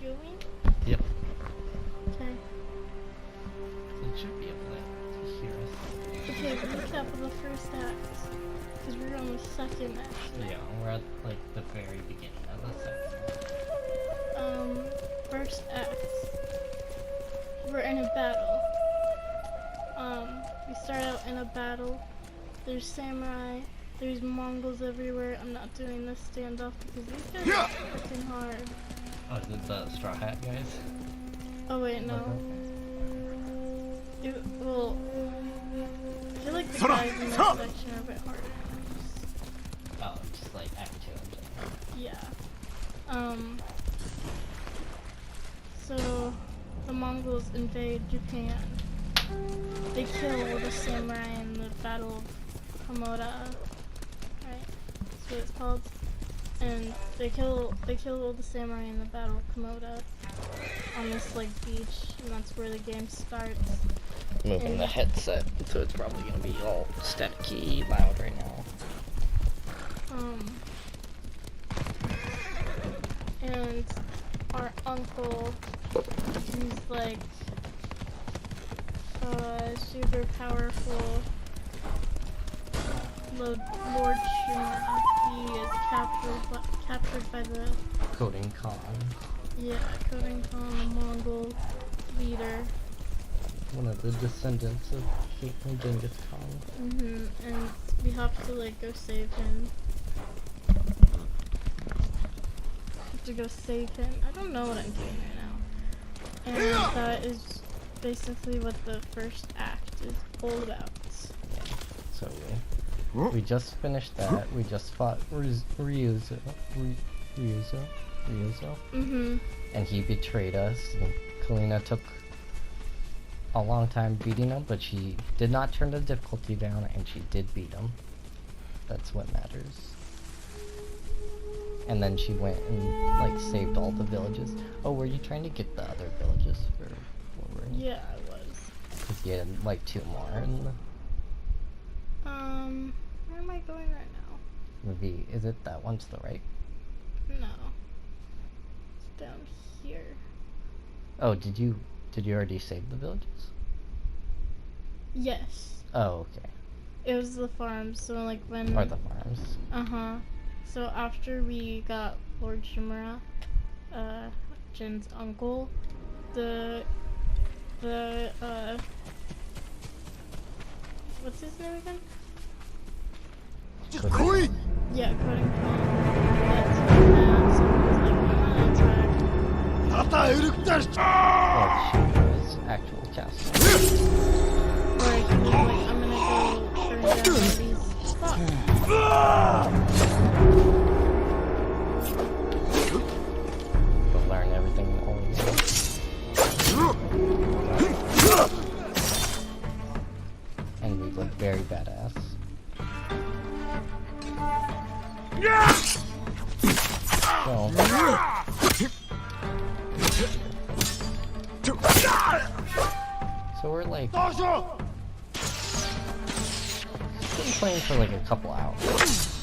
join? Yep. Okay. It should be able to hear us. Okay, recap of the first act. Because we're on the second act now. Yeah, we're at like the very beginning of the second act. First act. We're in a battle. We start out in a battle. There's samurai. There's Mongols everywhere. I'm not doing this standoff because these guys are freaking hard. Oh, is it the Straw Hat guys? Oh wait, no. Well, I feel like the guys in this section are a bit harder. Oh, just like Act 2 in general. Yeah. So the Mongols invade Japan. They kill the samurai in the Battle of Komoda. Right? That's what it's called. And they kill all the samurai in the Battle of Komoda on this like beach, and that's where the game starts. Moving the headset, so it's probably gonna be all staticky loud right now. And our uncle, he's like super powerful. Lord Tsushima. He is captured by the Coding Khan. Yeah, Coding Khan, the Mongol leader. One of the descendants of Genghis Khan. And we have to like go save him. I don't know what I'm doing right now. And that is basically what the first act is all about. Yeah. So we just finished that. We just fought Ryuzo. And he betrayed us. And Kalina took a long time beating him, but she did not turn the difficulty down, and she did beat him. That's what matters. And then she went and like saved all the villages. Oh, were you trying to get the other villages? Or what were you? Yeah, I was. Because you had like 2 more in the... Where am I going right now? Maybe, is it that one to the right? No. It's down here. Oh, did you already save the villages? Yes. Oh, okay. It was the farms, so like when... Or the farms. So after we got Lord Shimura, Jin's uncle, what's his name again? Coding. Yeah, Coding Khan. That's so he was like, Or Shimura's actual castle. Like, he was like, I'm gonna go burn down all these spots. To learn everything in all of And we look very badass. So we're like been playing for like a couple hours.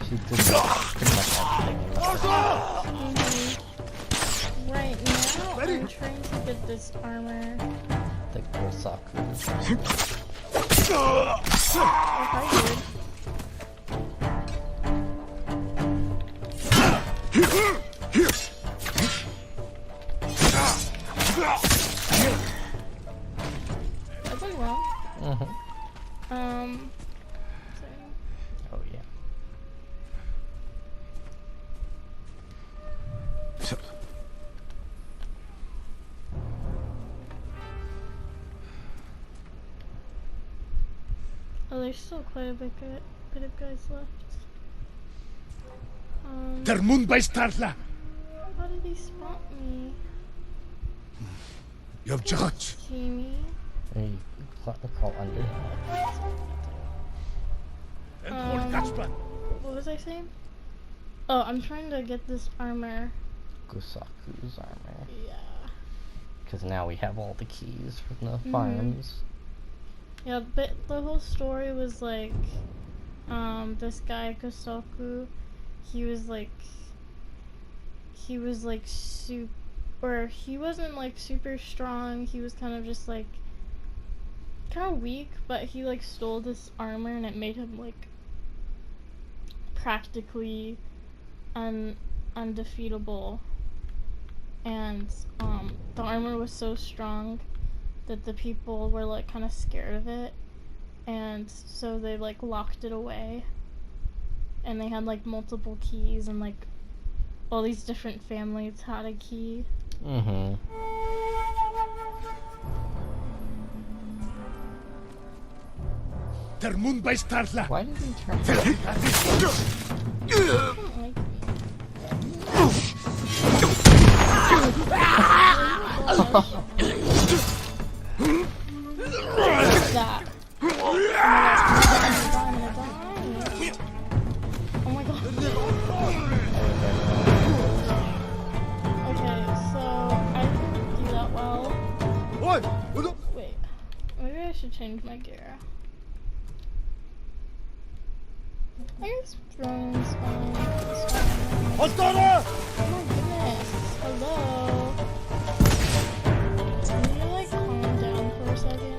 She did pretty much everything in this. Right now, I'm trying to get this armor. The Gosaku. Oh, hi, dude. I've been wrong. Oh yeah. Oh, there's still quite a bit of guys left. Der Mund bei Startla. How did he spot me? Yobchach. Jamie. And you call under. What was I saying? Oh, I'm trying to get this armor. Gosaku's armor. Yeah. Because now we have all the keys from the farms. Yeah, but the whole story was like, this guy Gosaku, he was like, he was like he wasn't like super strong. He was kind of just like kind of weak, but he like stole this armor and it made him like practically undefeatable. And the armor was so strong that the people were like kind of scared of it, and so they like locked it away. And they had like multiple keys, and like all these different families had a key. Mm-hmm. Der Mund bei Startler! Why did he turn? I don't like that. Oh my god. Okay, so I didn't do that well. Wait, maybe I should change my gear. I guess throne's fine. It's fine. Oh my goodness. Hello. Can you like calm down for a second?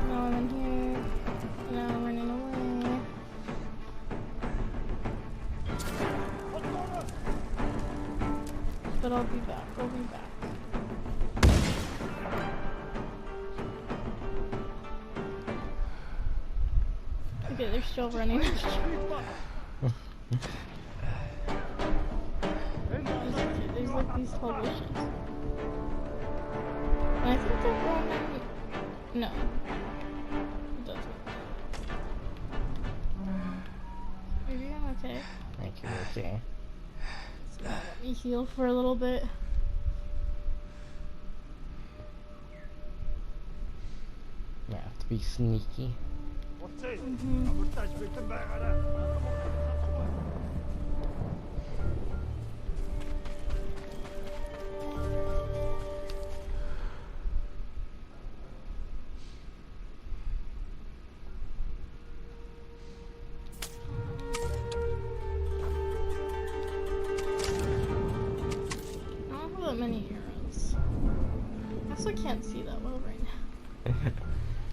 Now I'm in here. Now I'm running away. But I'll be back. I'll be back. Okay, they're still running. There's like these publishers. And I think they're going. No. It doesn't. Maybe I'm okay. I think you're okay. It's gonna let me heal for a little bit. You have to be sneaky. Many arrows. I also can't see that well right now.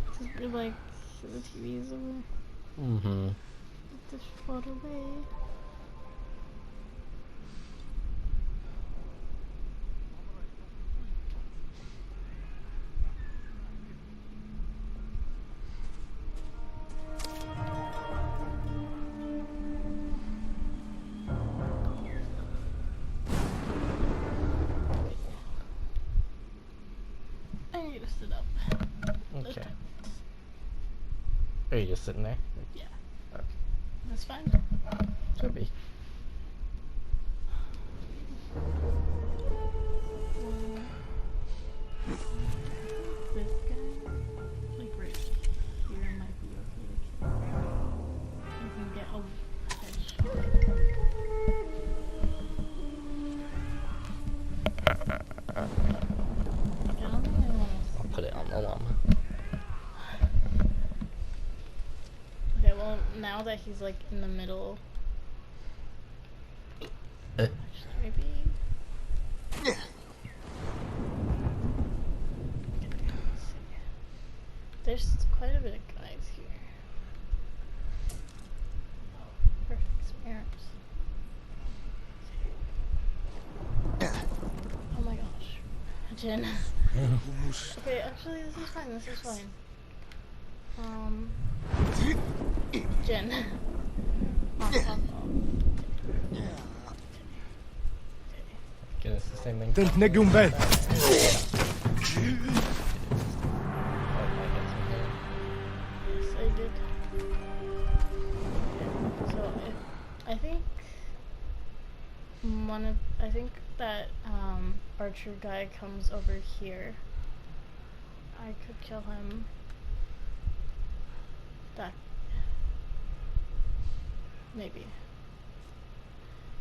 Because we're like, the TV's over. Mm-hmm. Just far away. Okay. Are you just sitting there? Yeah. Okay. That's fine. Should be. This guy, like right here, might be okay to kill. You can get a headshot. I'll put it on the llama. Okay, well, now that he's like in the middle. Actually, maybe. There's quite a bit of guys here. Perfect smears. Oh my gosh. Jen. Okay, actually, this is fine. This is fine. Jen. Guess it's the same thing. Tentne gumbel! Yes, I did. So I think I think that archer guy comes over here. I could kill him. That maybe.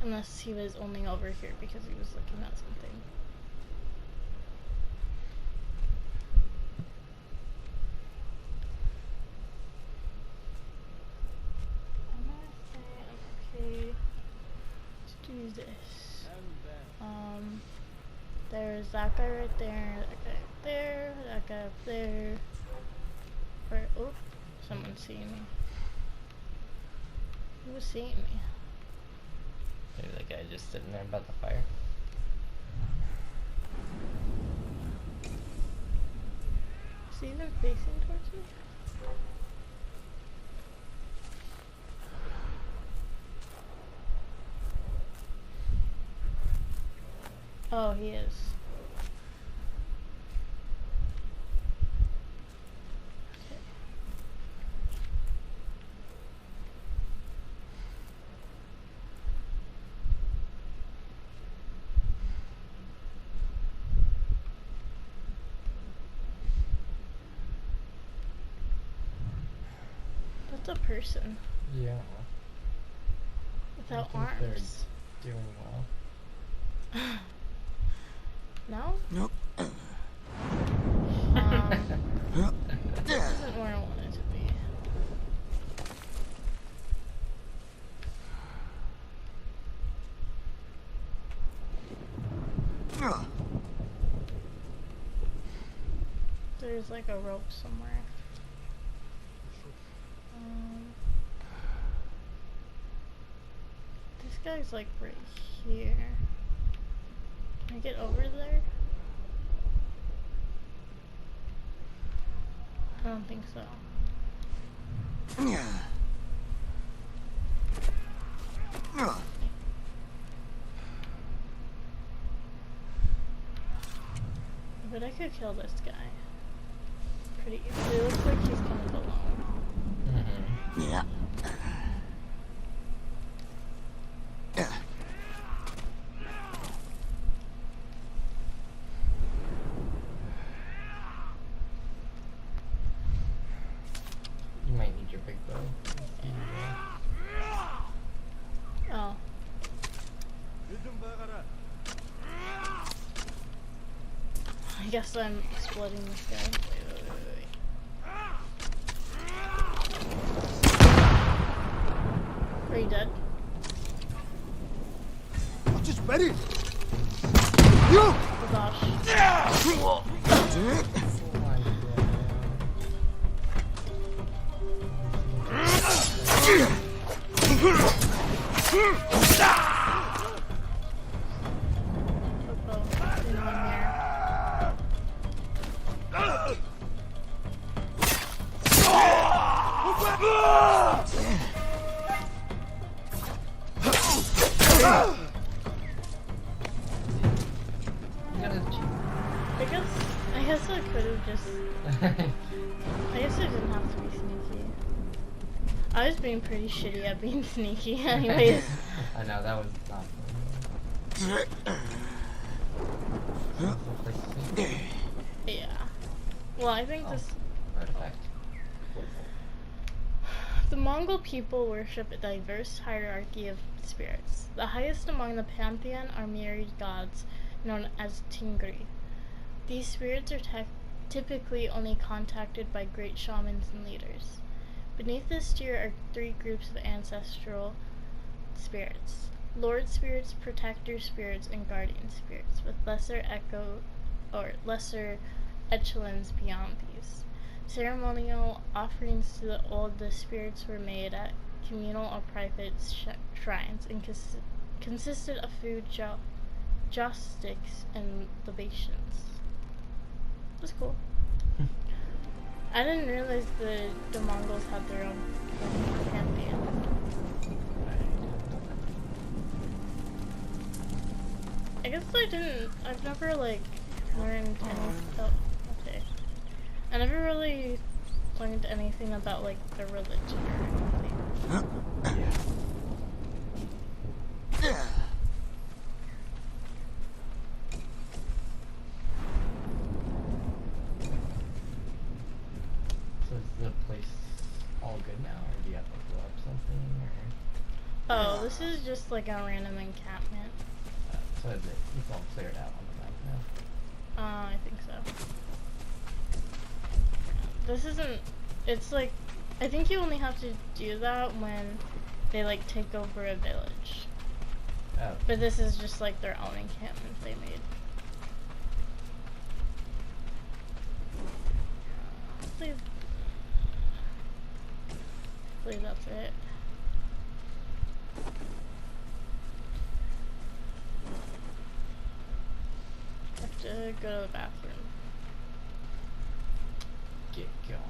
Unless he was only over here because he was looking at something. I'm gonna say I'm okay to do this. There's that guy right there, that guy up there, that guy up there. Or, oh, someone's seeing me. Who was seeing me? Maybe that guy just sitting there by the fire. Is he even facing towards me? Oh, he is. Okay. That's a person Yeah. without I think they're arms. doing well. No? Nope. This isn't where I want it to be. There's like a rope somewhere. This guy's like right here. Can I get over there? I don't think so. But I could kill this guy. Pretty easily. It looks like he's kind of alone. Yeah. You might need your big bow. Oh. I guess I'm splitting this guy. Wait. Are you dead? I'm just ready. You. Oh gosh. I guess I could have just. I guess I didn't have to be sneaky. I was being pretty shitty at being sneaky, anyways. I know, that was not fun. Yeah. Well, I think this. Artifact. The Mongol people worship a diverse hierarchy of spirits. The highest among the pantheon are myriad gods, known as Tingri. These spirits are typically only contacted by great shamans and leaders. Beneath this tier are three groups of ancestral spirits: Lord spirits, protector spirits, and guardian spirits, with lesser echelons beyond these. Ceremonial offerings to the oldest spirits were made at communal or private shrines and consisted of food, joss sticks, and libations. That's cool. I didn't realize the Mongols had their own pantheon. I guess I've never learned anything. Oh, okay. I never really learned anything about like the religion or anything. So is the place all good now, or do you have to blow up something, or? Oh, this is just like a random encampment. So is it, it's all cleared out on the map now? I think so. This isn't, it's like, I think you only have to do that when they like take over a village. Oh. But this is just like their own encampment they made. Hopefully that's it. I have to go to the bathroom. Get going.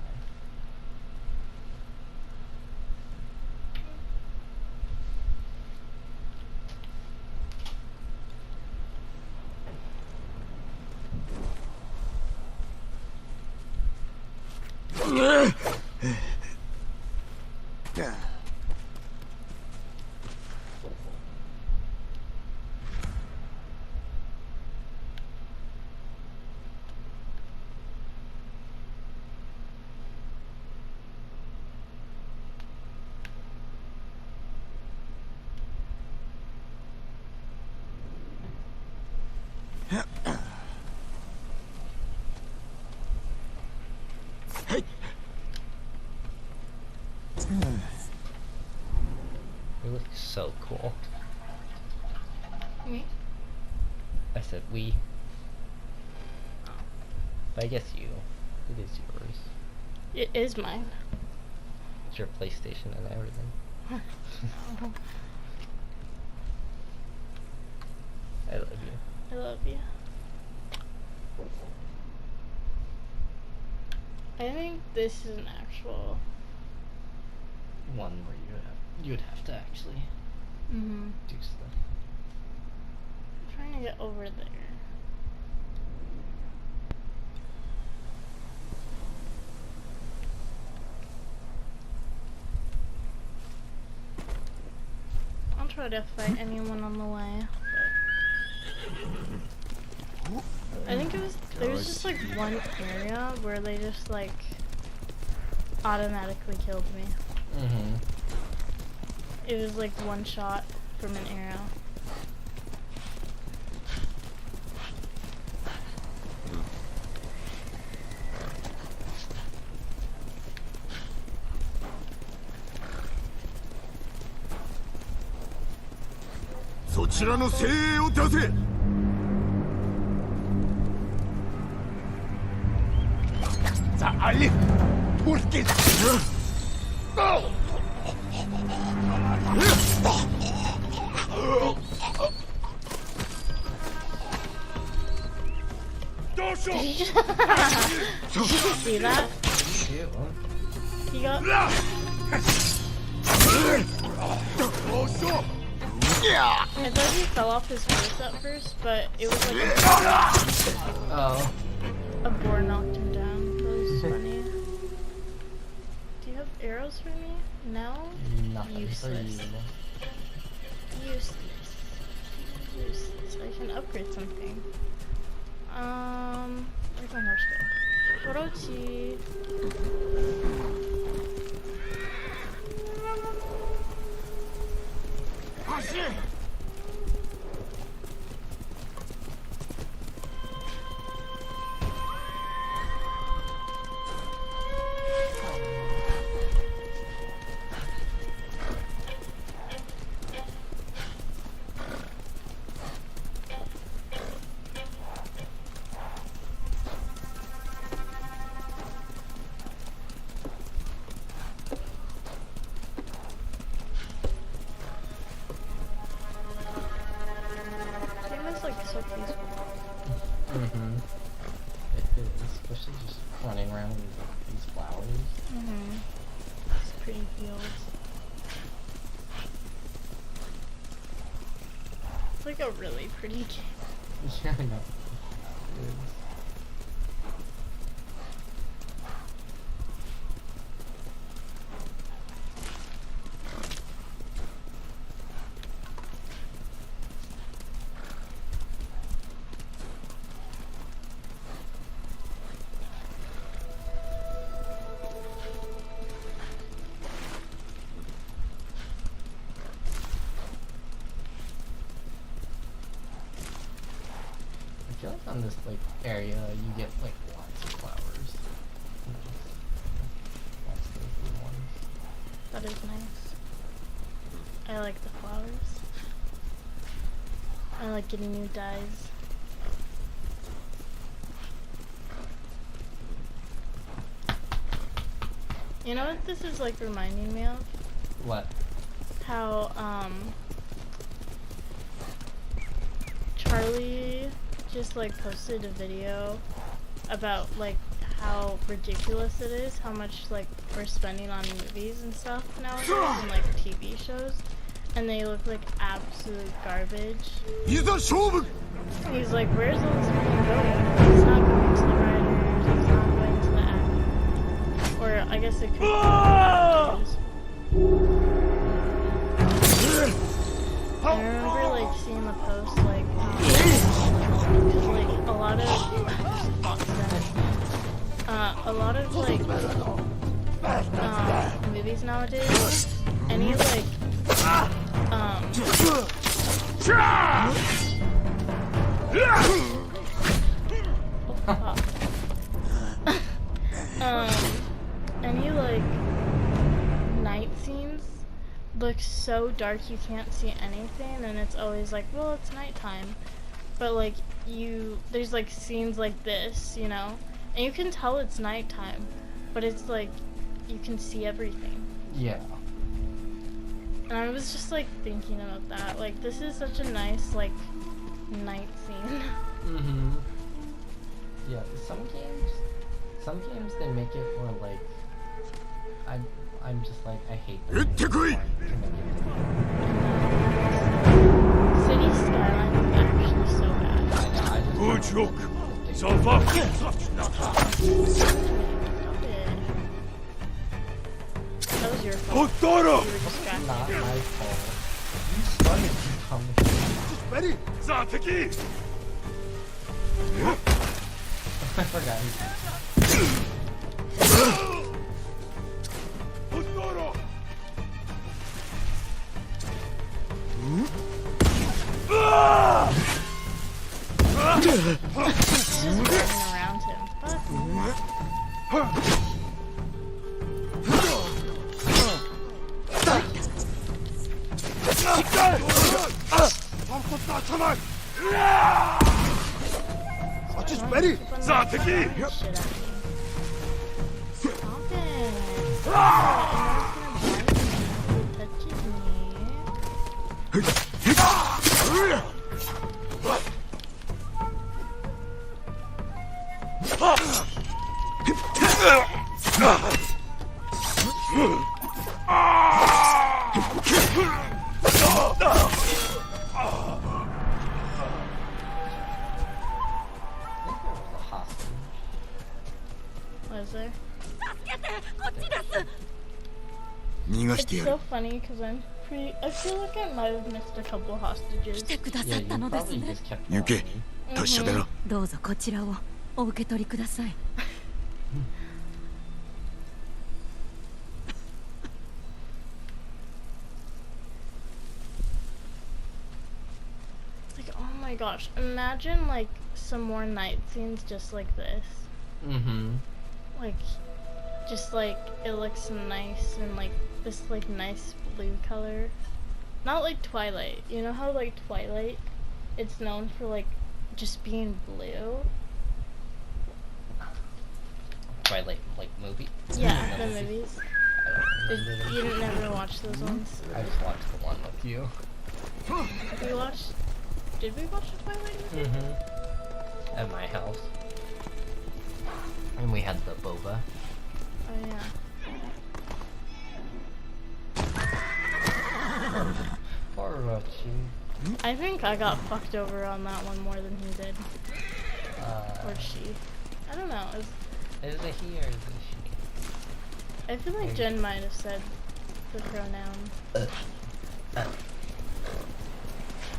You look so cool. Me? I said we. But I guess you. It is yours. It is mine. It's your PlayStation and everything. I love you. I love you. I think this is an actual. One where you'd have to actually do stuff. I'm trying to get over there. I'll try to fight anyone on the way. But I think there was just like one area where they just like automatically killed me. It was like one shot from an arrow. Did you see that? He got. I thought he fell off his horse at first, but it was like a boar knocked him down. That was funny. Do you have arrows for me? No? Nothing. Useless. Useless. Useless. I can upgrade something. Where's my horse go? Orochi. It is, especially just running around with these flowers. It's pretty fields. It's like a really pretty game. Yeah, I know. bastards. I feel like on this like area you get like lots of flowers. Lots of good ones. That is nice. I like the flowers. I like getting new dyes. You know what this is like reminding me of? What? How Charlie just like posted a video about like how ridiculous it is, how much like we're spending on movies and stuff nowadays and like TV shows, and they look like absolute garbage. And he's like, where's all this money going? It's not going to the writers, it's not going to the actors. Or I guess it could be the actors. I remember like seeing the post like, cause like a lot of like movies nowadays, any like any like night scenes look so dark you can't see anything, and it's always like, well, it's nighttime, but like there's like scenes like this, you know, and you can tell it's nighttime, but it's like you can see everything. Yeah. And I was just like thinking about that, like this is such a nice like night scene. Mm-hmm. Yeah, some games they make it where like I'm just like I hate them. City Skyline is actually so bad. Stop it. That was your fault. You were distracted. Not my fault. You started to come. Ready? I forgot. Just running around him. Fuck. Just ready? Stop it. Was there? It's so funny because I feel like I might have missed a couple hostages. Yeah, you probably just kept going. 行け達者でなどうぞこちらをお受け取りください。 Like, oh my gosh, imagine like some more night scenes just like this. Mm-hmm. Like, just like it looks nice and like this like nice blue color. Not like Twilight. You know how like Twilight, it's known for like just being blue? Twilight, like movie? Yeah, the movies. I don't remember them. You didn't never watch those ones? I just watched the one with you. Did we watch the Twilight movie? Mm-hmm. At my house. And we had the boba. Oh yeah. Poor Rochi. I think I got fucked over on that one more than he did. Or she. I don't know. Is it he or is it she? I feel like Jen might have said the pronoun.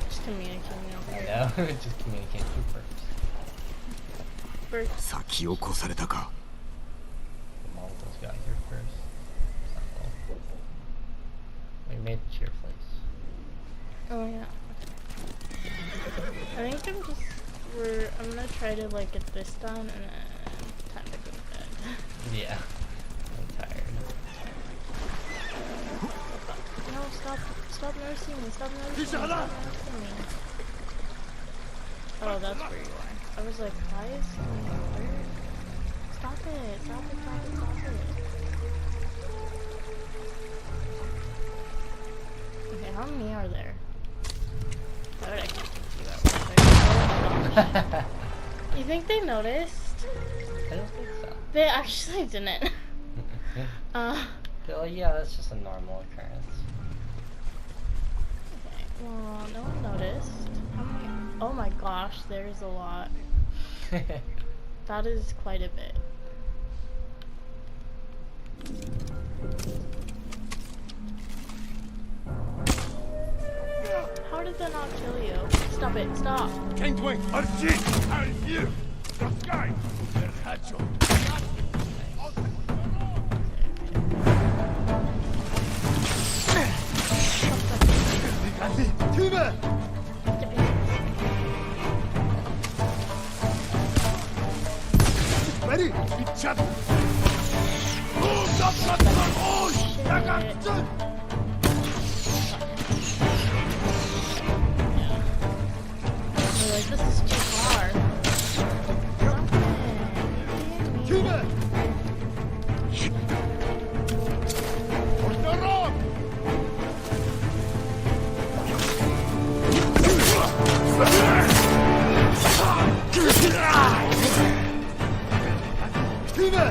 Just communicating over I it. know, just communicate through burps. Birth. 先を越されたか The Mongols got here first. Uh-oh. We made it to your place. Oh yeah. Okay. I think I'm gonna try to like get this done and then time to go to bed. Yeah. I'm tired. No, stop nursing me, stop nursing me, stop nursing me. Oh, that's where you are. I was like, why is he hurt? Stop it. Okay, how many are there? Why would I can't do that real quick? Oh my gosh. You think they noticed? I don't think so. They actually didn't. They're like, yeah, that's just a normal occurrence. Okay, well, no one noticed. How many? Oh my gosh, there's a lot. That is quite a bit. How did that not kill you? Stop it, stop! Kentway, Archie! Out here! The guy! Hacho! Tuba! Ready? Each other! Oh, stop! Oh, Shit. They're like, this is too far. Stop it. Tuba! Tuba!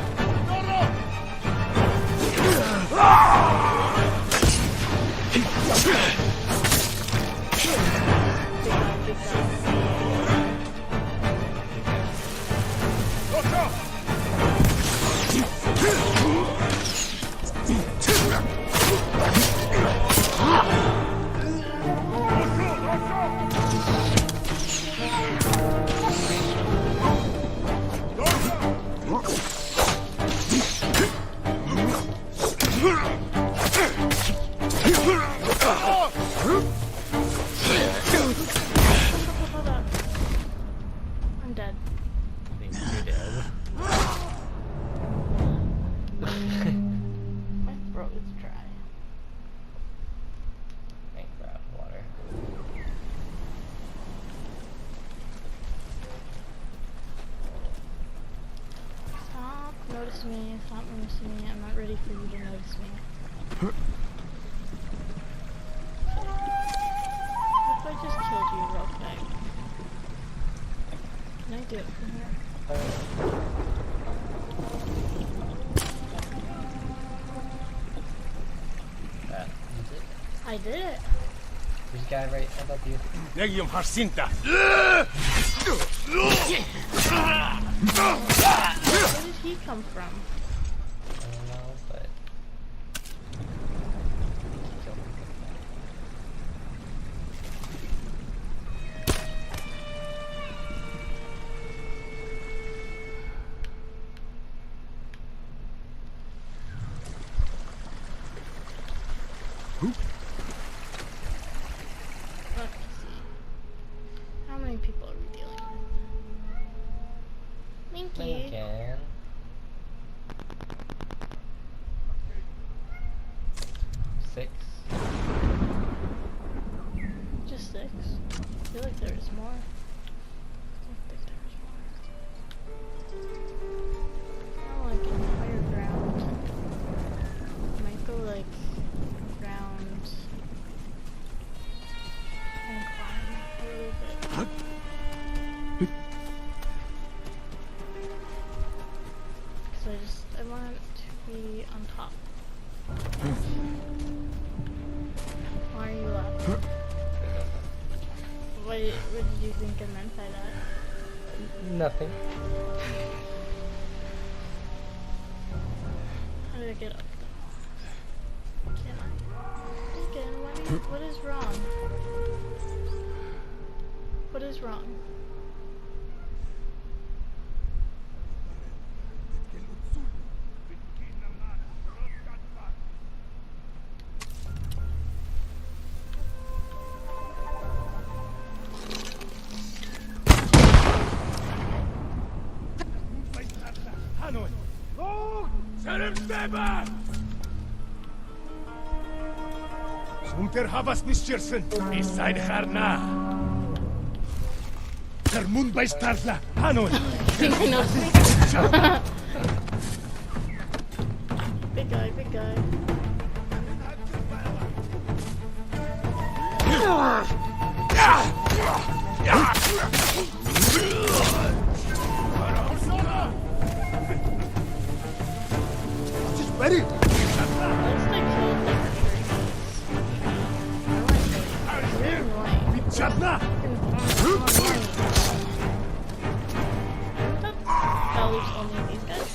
I'm dead. I think you're dead. My throat is dry. Thank God, water. Stop noticing me, stop noticing me. I'm not ready for you to notice me. What if I just killed you real quick? Can I do it from here? That, you did. I did it. There's a guy right above you. Legium Harsinta! Where did he come from? I don't know, but... Let me see. How many people are we dealing with? Minky. Lincoln. Six. Just 6. I feel like there's more. I don't think there's more. I like in higher ground. Might go like round and climb a little bit. Because I want to be on top. Why are you laughing? What did you think I meant by that? Nothing. How did I get up? Can I? Again, what is wrong? What is wrong? Unter havas nischersen, is sein harna. Der Mund bei Startla, Hanoi. Big guy, big guy. Ready? Let's like kill them. You're annoying. Chadna. That leaves only these guys.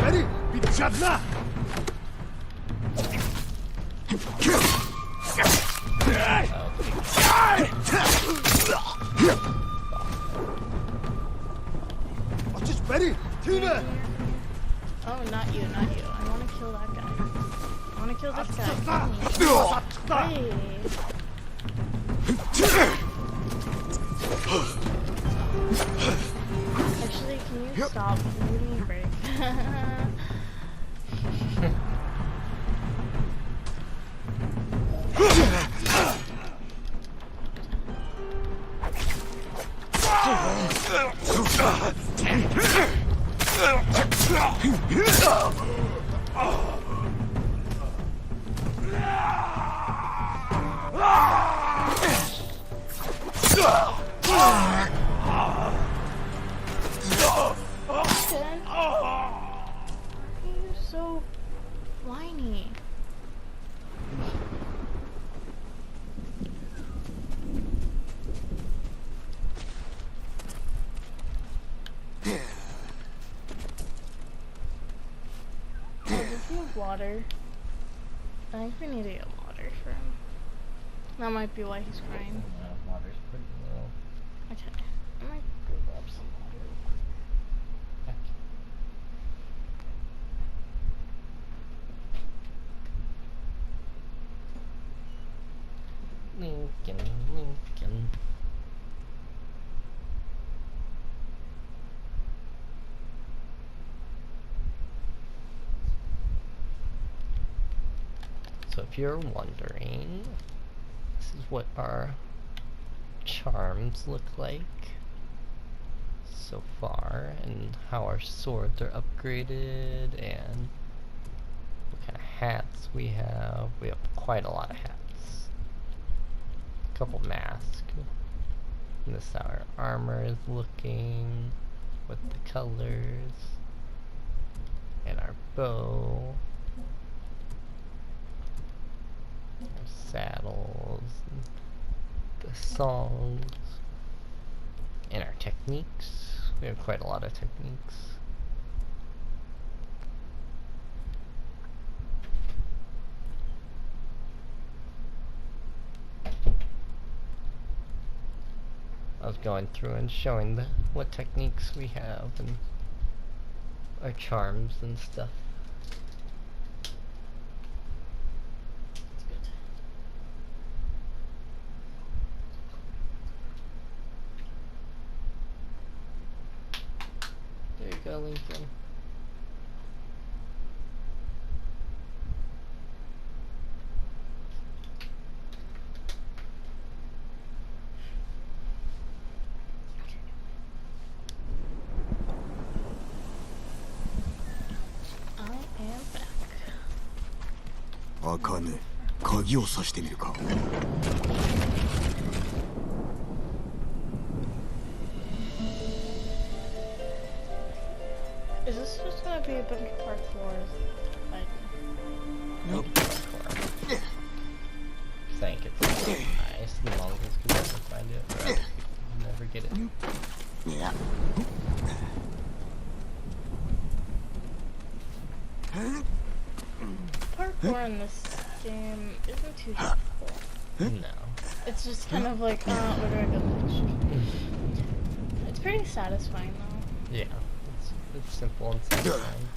Ready? Chadna. Just ready. Tina. Oh, not you, not you. I want to kill that guy. I want to kill this guy. Hey. Actually, can you stop? Can you give me a break? You're so whiny. Water. I think we need to get water for him. That might be why he's crying. Water's pretty low. Okay. I might go grab some water. Lincoln. So if you're wondering, this is what our charms look like so far, and how our swords are upgraded, and what kind of hats we have. We have quite a lot of hats. A couple masks. And this is how our armor is looking with the colors. And our bow. Our saddles, the songs, and our techniques. We have quite a lot of techniques. I was going through and showing what techniques we have and our charms and stuff. There you go, Lincoln. I am back. あかね、鍵を挿してみるか。 Is this just gonna be a bunch of parkours? Nope. I think it's nice. The Mongols could never find it. Right? Never get it. Yeah. Parkour in this game isn't too difficult. No. It's just kind of like, where do I go next? It's pretty satisfying though. Yeah. It's simple and satisfying.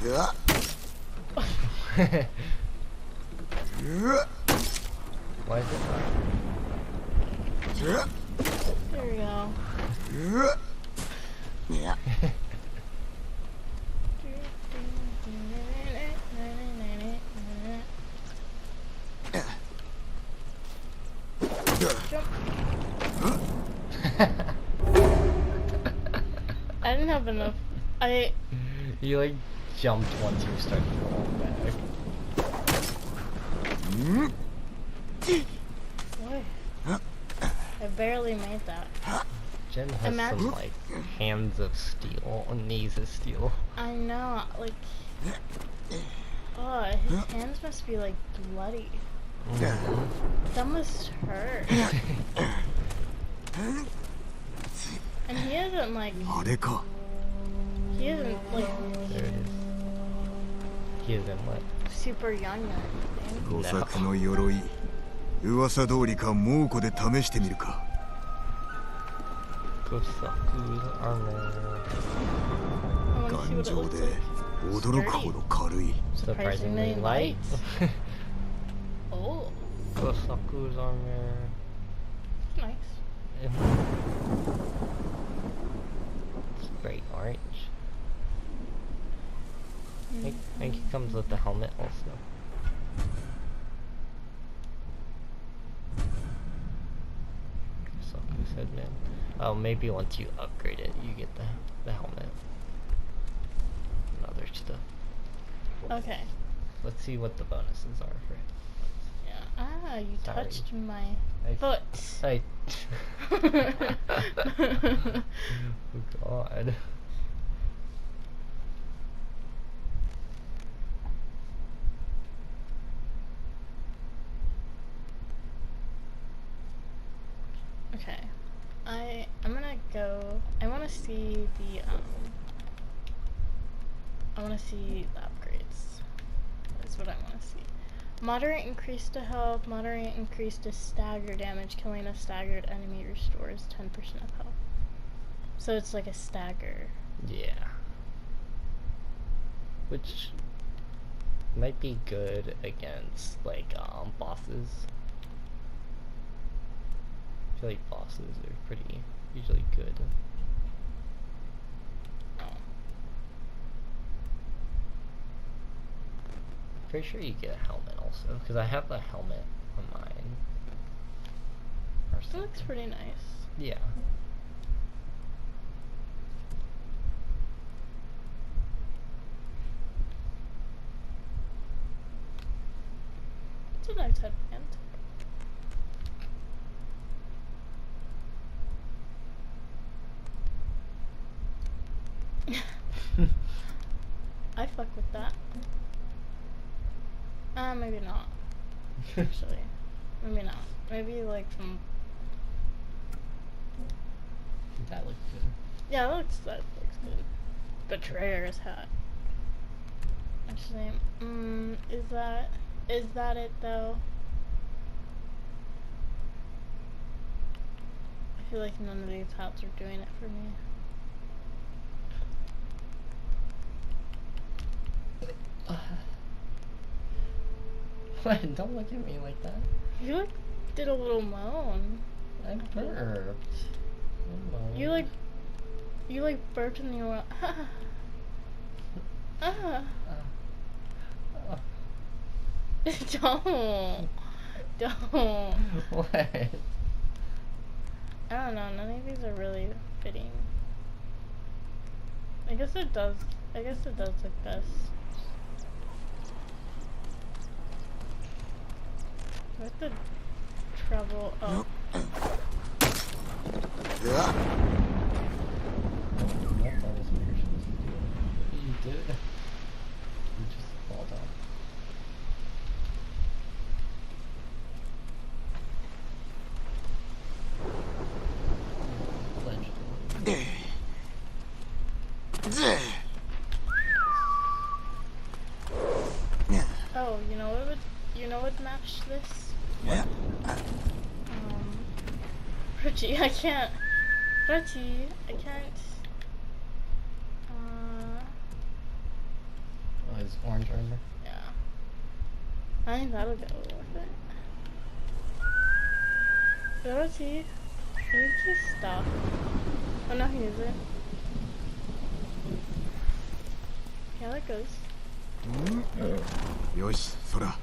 Yeah. Why is it not? There we go. Yeah. Jump. I didn't have enough. You like jumped once you started falling back. Boy. I barely made that. Jen has some like hands of steel and knees of steel. I know, like, oh, his hands must be like bloody. That must hurt. And he isn't like, There it is. He isn't what? super young or anything. Gosakuの鎧噂通りか猛虎で試してみるか Gosaku's armor. I wanna see 頑 what it 丈 looks で like. 驚くほど軽い Surprisingly light. Oh, Gosaku's armor. nice. It's bright orange. I think it comes with the helmet also. Gosaku said, man. Oh, maybe once you upgrade it, you get the helmet. And other stuff. Okay. Let's see what the bonuses are for it. Yeah. Ah, you Sorry. touched my I- foot. I... Oh god. Okay. I'm gonna go. I wanna see the I wanna see the upgrades. That's what I wanna see. Moderate increase to health, moderate increase to stagger damage. Killing a staggered enemy restores 10% of health. So it's like a stagger. Yeah. Which might be good against like bosses. I feel like bosses are pretty usually good. Oh. Pretty sure you get a helmet also, because I have the helmet on mine. Or That looks something. pretty nice. Yeah. It's a nice headband. I fuck with that. Maybe not. Actually. Maybe not. Maybe like some. That looks good. Yeah, that looks good. Betrayer's hat. Actually, is that it though? I feel like none of these hats are doing it for me. What? Don't look at me like that. You like did a little moan. I burped. You like burped and you were don't. What? I don't know, none of these are really fitting. I guess it does like this. Do I have to travel? Oh. Yeah. That's always what you're supposed to do. You did. You just fall down. finish this. Richie, I can't. Richie, I can't. Oh, is orange armor? Yeah. I think that'll go with it. Richie, you just stop. Oh no, he isn't. Yeah, that goes. よし、そら。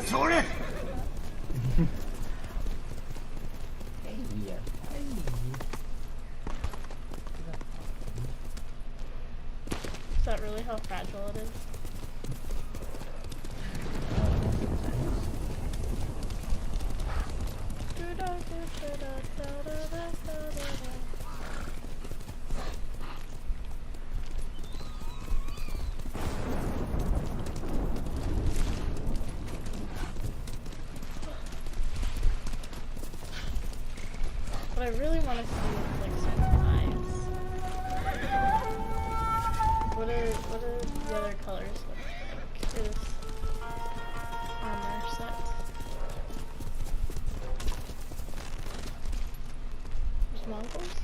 それ。 Is that really how fragile it is? What I really want to see is like some eyes. What are the other colors look like for this armor set? There's Mongols?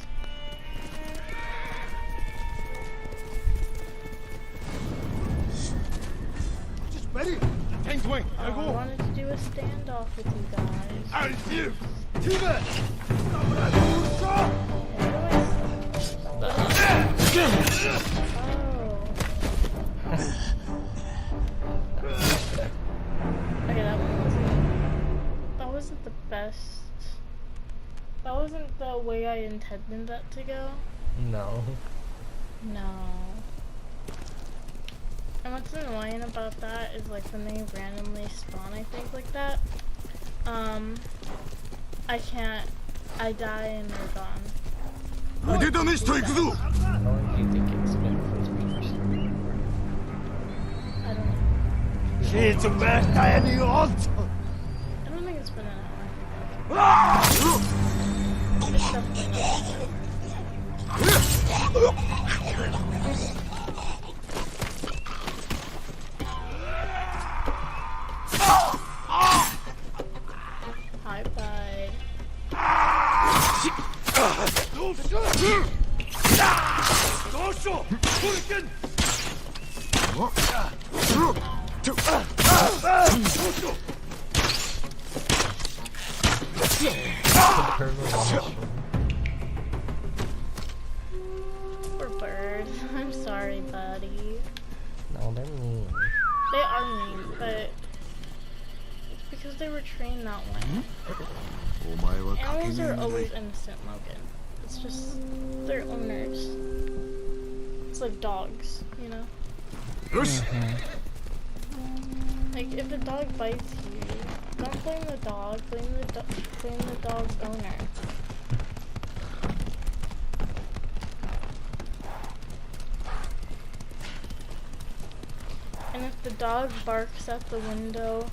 Just ready. Tank wing. I wanted to do a standoff with you guys. I'll see. Timber. Where do I Okay, that wasn't the best. That wasn't the way I intended that to go. No. No. And what's annoying about that is like when they randomly spawn, I think like that. I can't. I die and they're gone. 腕試しといくぞ。 How long do you think it's been since we first started? I don't know. It's a mess. I need all. I don't think it's been an hour. It's definitely Hi, bud. Poor bird. I'm sorry, buddy. No, they're mean. They are mean, but it's because they were trained that way. お前は賭け Animals 人 are がない always innocent, Logan. It's just their owners. It's like dogs, you know? よし。 Like if a dog bites you, don't blame the dog, blame the dog's owner. And if the dog barks at the window,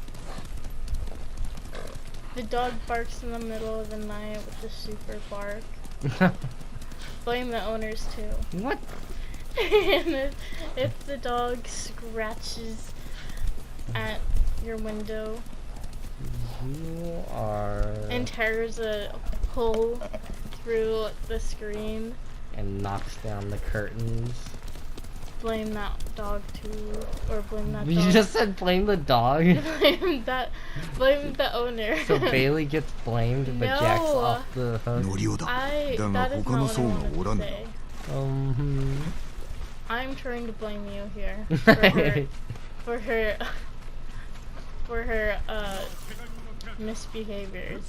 the dog barks in the middle of the night with a super bark, blame the owners too. What? And if the dog scratches at your window You are... and tears a hole through the screen, and knocks down the curtains. blame that dog too, or blame that You dog. just said blame the dog? blame the owner. So Bailey gets blamed, but Jack's No. off the hook. 乗りようだ。 that だが is 他の not what I 層が wanted おら to んのだ。 say. I'm trying to blame you here for her misbehaviors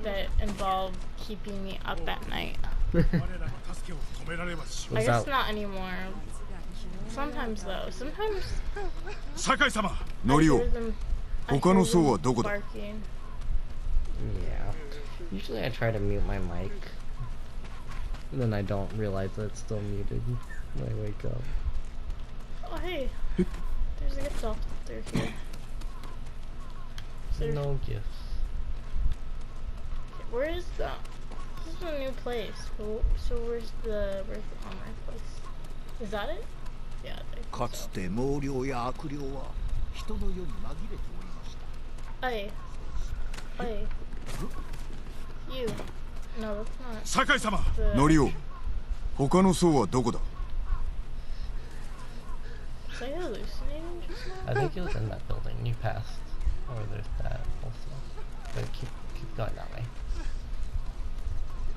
that involve keeping me up at night. I guess not anymore. Sometimes though. Sometimes 酒井様。 乗りよ I hear them 他の層はどこだ。 barking. Yeah. Usually I try to mute my mic. And then I don't realize that it's still muted when I wake up. Oh hey, there's a gift off there here. There's- No gifts. Where is the? This is a new place. So where's the armor place? Is that it? Yeah, I think か so. つて猛猟や悪霊は人の世に紛れておりました Hey. Hey. You. No, that's not. 酒井様 The... ノリオ他の層はどこだ Was I hallucinating just now? I think it was in that building you passed. Or there's that also. But keep going that way.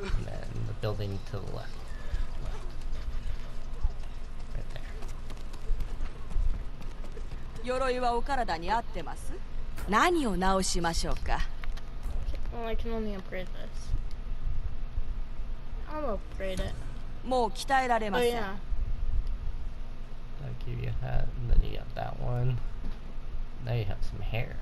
And then the building to the left. Right there. 鎧はお体に合ってます？何を直しましょうか？ Well, I can only upgrade this. I'll upgrade it. もう鍛えられま Oh せん。 yeah. I'll give you a hat, and then you got that one. Now you have some hair.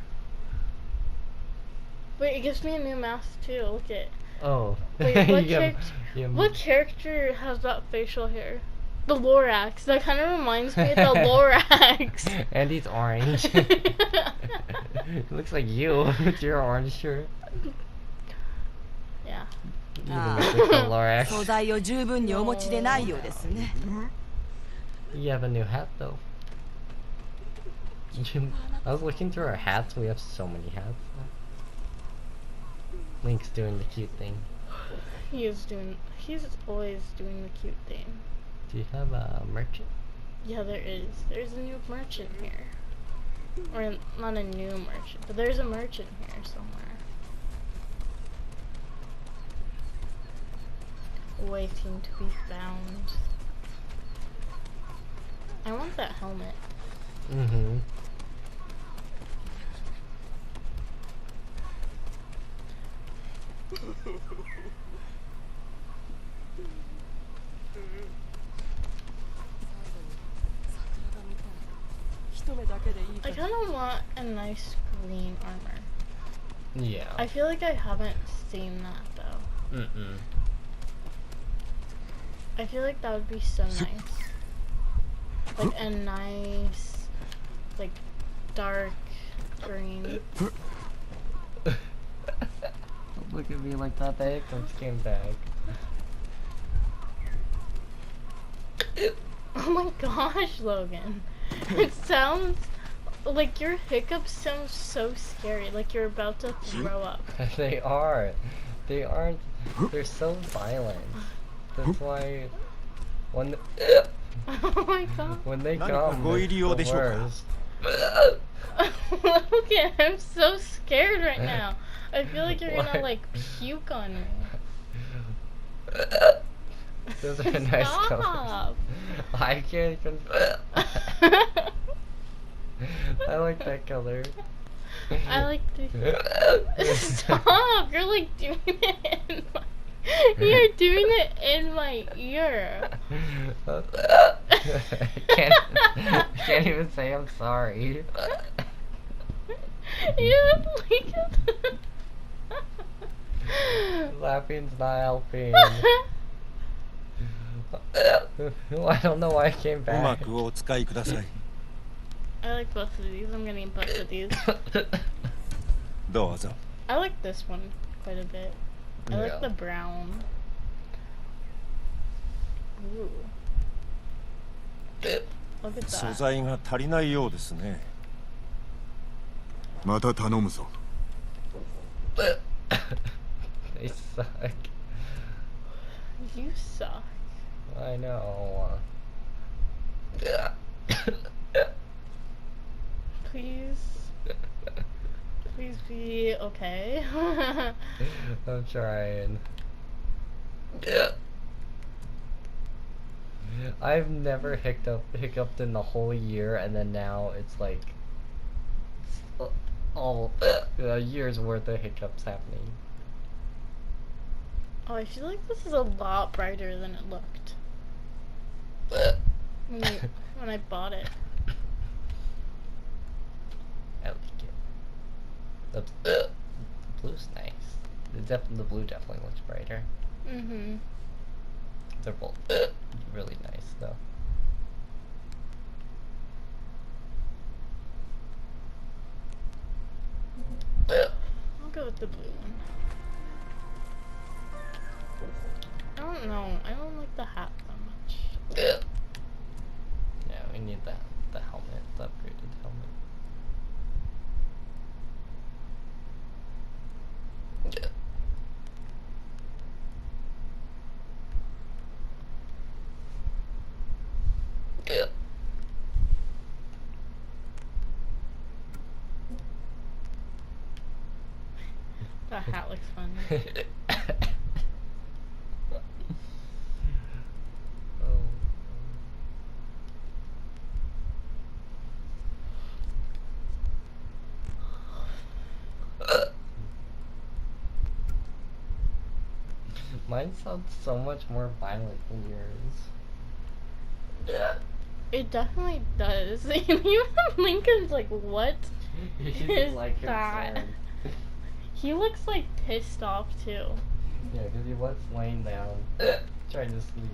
Wait, it gives me a new mask too. Look at. Oh. Wait, what, you have- what character has that facial hair? The Lorax. That kind of reminds me of the Lorax. And he's orange. Looks like you with your orange shirt. Yeah. You Ah. look like the Lorax. 素材を十分にお持ちでないようですね。 You have a new hat though. I was looking through our hats. We have so many hats. Link's doing the cute thing. He's always doing the cute thing. Do you have a merchant? Yeah, there is. There's a new merchant here. Or not a new merchant, but there's a merchant here somewhere. Waiting to be found. I want that helmet. Mm-hmm. I kind of want a nice green armor. Yeah. I feel like I haven't seen that though. Mm-mm. I feel like that would be so nice. Like a nice, like, dark green. Don't look at me like that. The hiccups came back. Oh my gosh, Logan. It sounds like your hiccups sound so scary, like you're about to throw up. They are. They aren't. They're so violent. That's why when Oh my god. when they 何か come, ご入り用で it's し the ょうか worst. Logan, I'm so scared right now. I feel like you're gonna Why? like puke on me. Those are nice colors. Stop. I can't. I like that color. I like the. Stop! You're like doing it in my. You're doing it in my ear. I can't even say I'm sorry. You like. Laughing's not helping. I don't know why I came うま back. くお使いください I like both of these. I'm getting both of these. どうぞ I like this one quite a bit. I like Yeah. the brown. Ooh. Look at 素 that. 材が足りないようですねまた頼むぞ They suck. You suck. I know. Please. Please be okay. I'm trying. I've never hiccuped in the whole year, and then now it's like all a year's worth of hiccups happening. Oh, I feel like this is a lot brighter than it looked when I bought it. I like it. The blue's nice. The blue definitely looks brighter. Mm-hmm. They're both really nice though. I'll go with the blue one. I don't know. I don't like the hat that much. Yeah, we need the helmet, the upgraded helmet. Yeah. That hat looks funny. Mine sounds so much more violent than yours. It definitely does. Even Lincoln's like, what He's is like that? concerned. He looks like pissed off too. Yeah, because he was laying down, trying to sleep.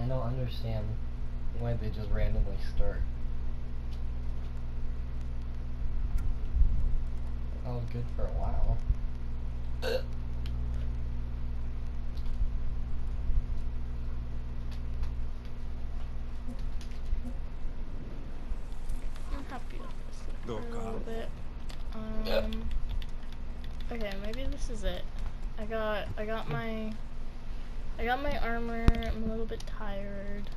I don't understand why they just randomly start. Oh, good for a while. I'm happy with this for a little bit. Yeah. Okay, maybe this is it. I got my armor. I'm a little bit tired.